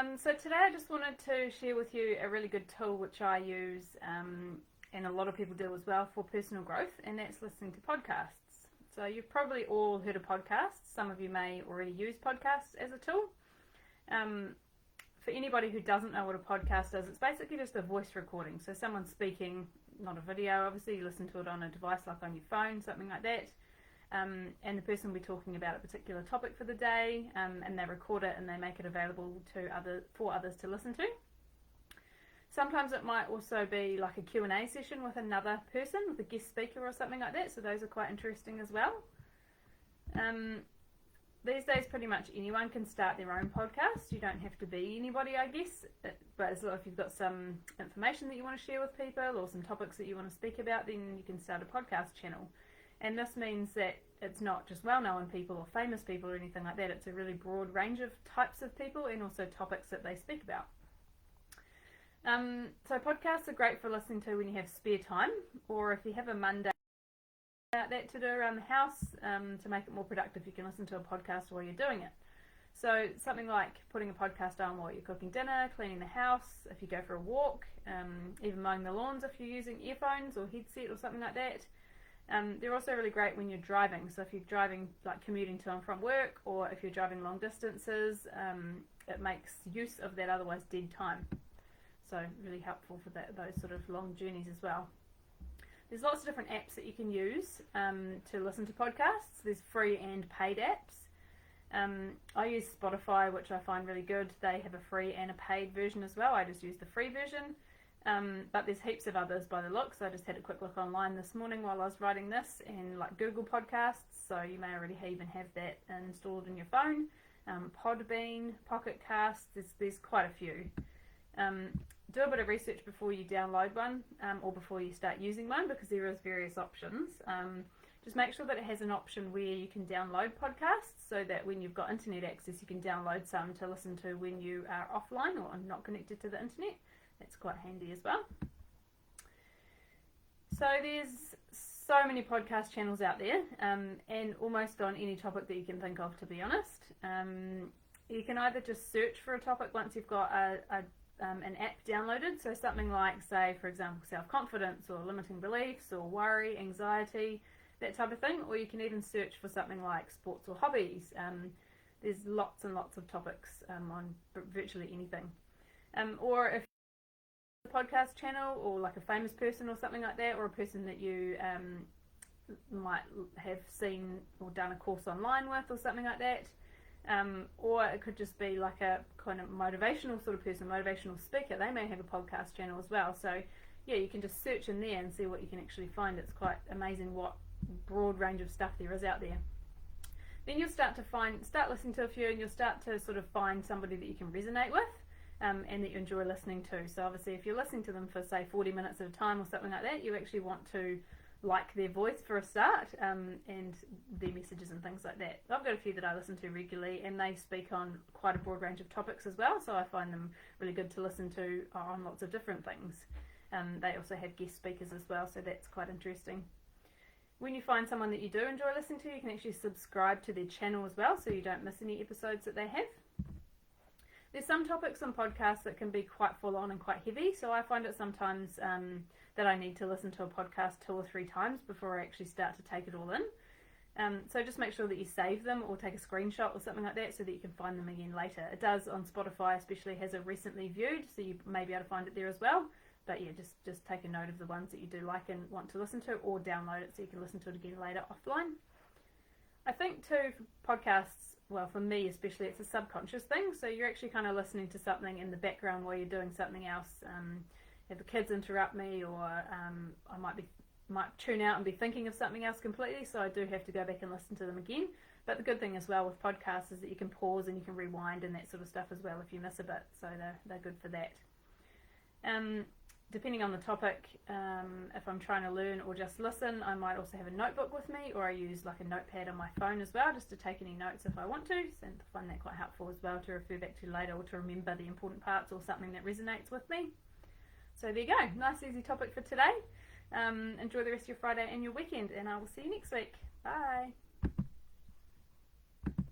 So today I just wanted to share with you a really good tool which I use and a lot of people do as well for personal growth, and that's listening to podcasts. So you've probably all heard of podcasts. Some of you may already use podcasts as a tool. For anybody who doesn't know what a podcast is, it's basically just a voice recording. So someone's speaking, not a video, obviously. You listen to it on a device like on your phone, something like that. And the person will be talking about a particular topic for the day, and they record it and they make it available for others to listen to. Sometimes it might also be like a Q&A session with another person, with a guest speaker or something like that, so those are quite interesting as well. These days pretty much anyone can start their own podcast. You don't have to be anybody, I guess, but as well, if you've got some information that you want to share with people or some topics that you want to speak about, then you can start a podcast channel. And this means that it's not just well-known people or famous people or anything like that. It's a really broad range of types of people and also topics that they speak about. So podcasts are great for listening to when you have spare time, or if you have a Monday that to do around the house to make it more productive. You can listen to a podcast while you're doing it. So something like putting a podcast on while you're cooking dinner, cleaning the house, if you go for a walk, even mowing the lawns if you're using earphones or headset or something like that. They're also really great when you're driving. So if you're driving, like commuting to and from work, or if you're driving long distances, it makes use of that otherwise dead time. So really helpful for those sort of long journeys as well. There's lots of different apps that you can use to listen to podcasts. There's free and paid apps. I use Spotify, which I find really good. They have a free and a paid version as well. I just use the free version. But there's heaps of others by the looks. I just had a quick look online this morning while I was writing this, and like Google Podcasts, so you may already even have that installed in your phone. Podbean, Pocket Casts, there's quite a few. Do a bit of research before you download one or before you start using one, because there is various options. Just make sure that it has an option where you can download podcasts, so that when you've got internet access you can download some to listen to when you are offline or not connected to the internet. That's quite handy as well. So there's so many podcast channels out there, and almost on any topic that you can think of, to be honest. You can either just search for a topic once you've got an app downloaded, so something like, say, for example, self-confidence or limiting beliefs or worry, anxiety, that type of thing, or you can even search for something like sports or hobbies. There's lots and lots of topics on virtually anything. Or if a podcast channel or like a famous person or something like that, or a person that you might have seen or done a course online with or something like that. Or it could just be like a kind of motivational sort of person, motivational speaker. They may have a podcast channel as well. So yeah, you can just search in there and see what you can actually find. It's quite amazing what broad range of stuff there is out there. Then you'll start listening to a few, and you'll start to sort of find somebody that you can resonate with and that you enjoy listening to. So obviously if you're listening to them for say 40 minutes at a time or something like that, you actually want to like their voice for a start, and their messages and things like that. I've got a few that I listen to regularly, and they speak on quite a broad range of topics as well, so I find them really good to listen to on lots of different things. They also have guest speakers as well, so that's quite interesting. When you find someone that you do enjoy listening to, you can actually subscribe to their channel as well, so you don't miss any episodes that they have. There's some topics on podcasts that can be quite full on and quite heavy, so I find it sometimes that I need to listen to a podcast 2 or 3 times before I actually start to take it all in. So just make sure that you save them or take a screenshot or something like that so that you can find them again later. It does on Spotify especially, has a recently viewed, so you may be able to find it there as well. But yeah, just take a note of the ones that you do like and want to listen to, or download it so you can listen to it again later offline. I think too, podcasts, well, for me especially, it's a subconscious thing, so you're actually kind of listening to something in the background while you're doing something else. If the kids interrupt me, or I might tune out and be thinking of something else completely, so I do have to go back and listen to them again. But the good thing as well with podcasts is that you can pause and you can rewind and that sort of stuff as well if you miss a bit, so they're good for that. Depending on the topic, if I'm trying to learn or just listen, I might also have a notebook with me, or I use like a notepad on my phone as well, just to take any notes if I want to, and I find that quite helpful as well to refer back to later, or to remember the important parts or something that resonates with me. So there you go, nice easy topic for today. Enjoy the rest of your Friday and your weekend, and I will see you next week. Bye.